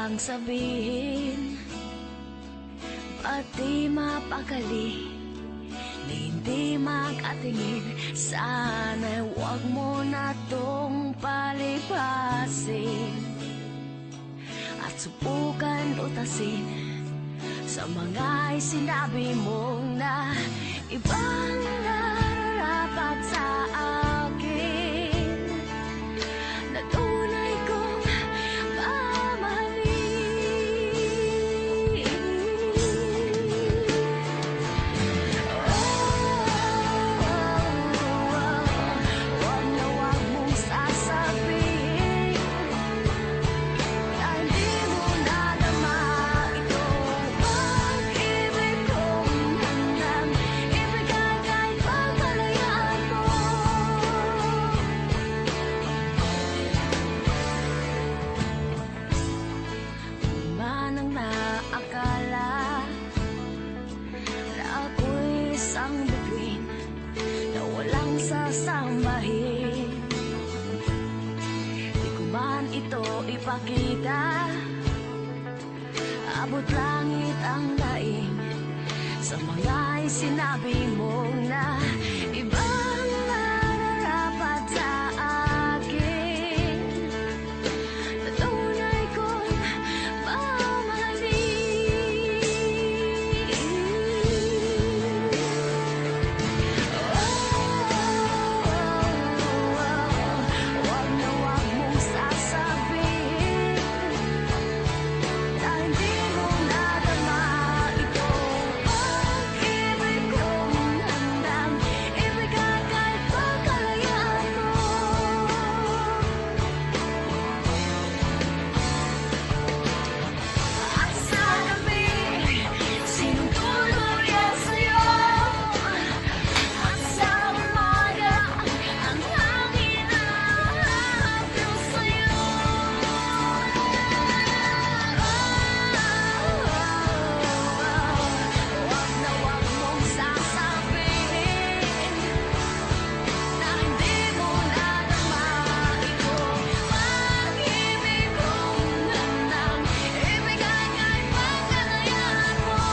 lang sabihin, pati mapakali na hindi makatingin. Sana'y huwag mo na tong palipasin at subukan utasin sa mga sinabi mong na ibang nararapat sa akin, na tunay kong mamahalin. Huwag na huwag mong sasabihin na hindi mo nadama itong pag-ibig kong handang ibigay kahit pagkalayaan mo. Kung man ang naakala na ako'y isang bituin na walang sasambahin, di ko man ito ipakita, abot langit ang daing sa mga sinabi mong na ibang nararapat sa akin, na tunay kong mamahalin. Huwag na huwag mong sasabihin na hindi mo nadama itong pag-ibig kong handang ibigay kahit pagkalayaan mo. At sa gabi, sinong tuluyan sa'yo? At sa umaga, ang hangin na haplo sa'yo. Huwag na huwag mong sasabihin na hindi mo nadama itong pag-ibig kong handang ibigay kahit pagkalayaan mo.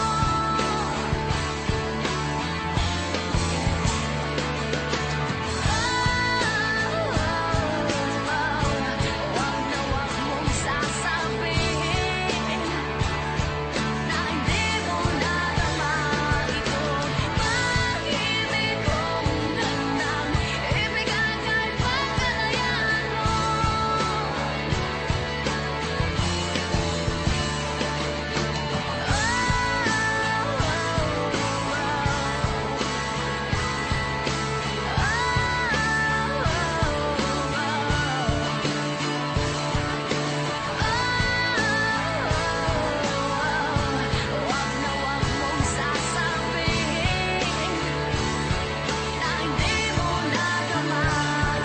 Huwag na huwag mong sasabihin na hindi mo nadama itong pag-ibig kong handang ibigay kahit pagkalayaan mo. Huwag na huwag mong sasabihin na hindi mo nadama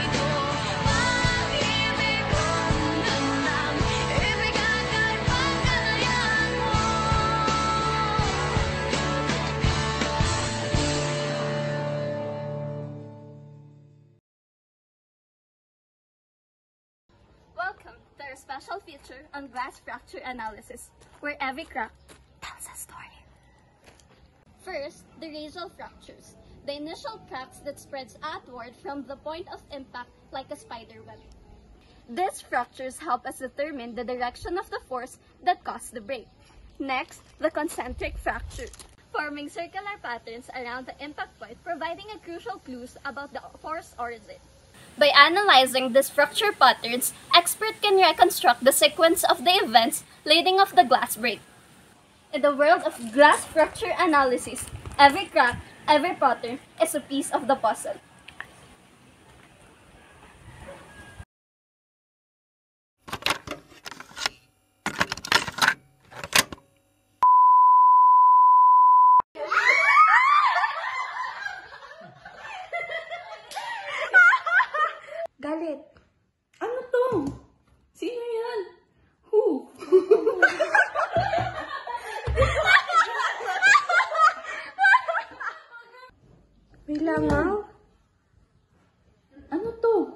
itong pag-ibig kong handang ibigay kahit pagkalayaan mo. Welcome to our special feature on glass fracture analysis, where every crack tells a story. First, the radial fractures, the initial cracks that spreads outward from the point of impact like a spider web. These fractures help us determine the direction of the force that caused the break. Next, the concentric fractures, forming circular patterns around the impact point, providing a crucial clues about the force origin. By analyzing these fracture patterns, experts can reconstruct the sequence of the events leading up the glass break. In the world of glass fracture analysis, every crack, every pattern is a piece of the puzzle. Galit. Ano to? Sino yan? Who? May langaw? Ano to?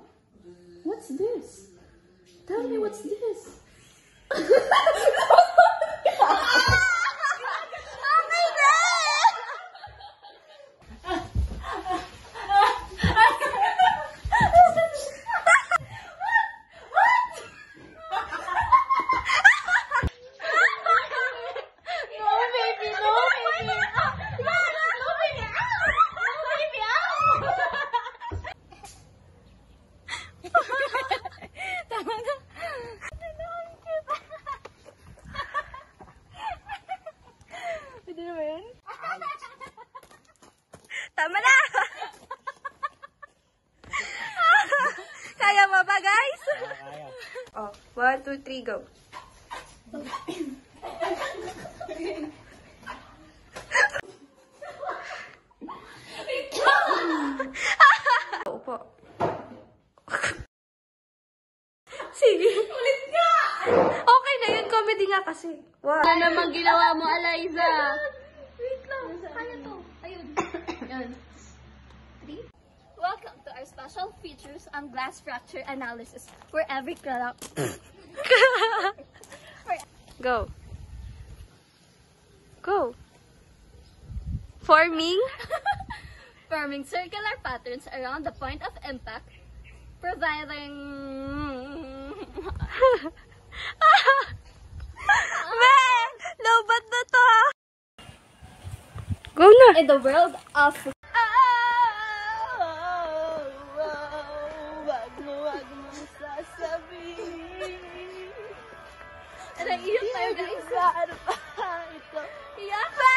What's this? Tell me what's this? Tama na! Kaya mo ba, guys? Kaya. Oh, 1, 2, 3, go. Upo. Sige. Ulit nga! Okay na yun. Comedy nga kasi. Wow. Ano namang ginawa mo, Eliza? Wait lang. Kaya to. Ayun. Yan. 3. Welcome to our special features on glass fracture analysis, where every crack... Go. Go. Forming. forming circular patterns around the point of impact, providing... Be! Lobat na to, ha? Go na. in the world of... Wag mo sasabihin. Naiiyak tayo, guys. Ano pa ito? Iyak pa!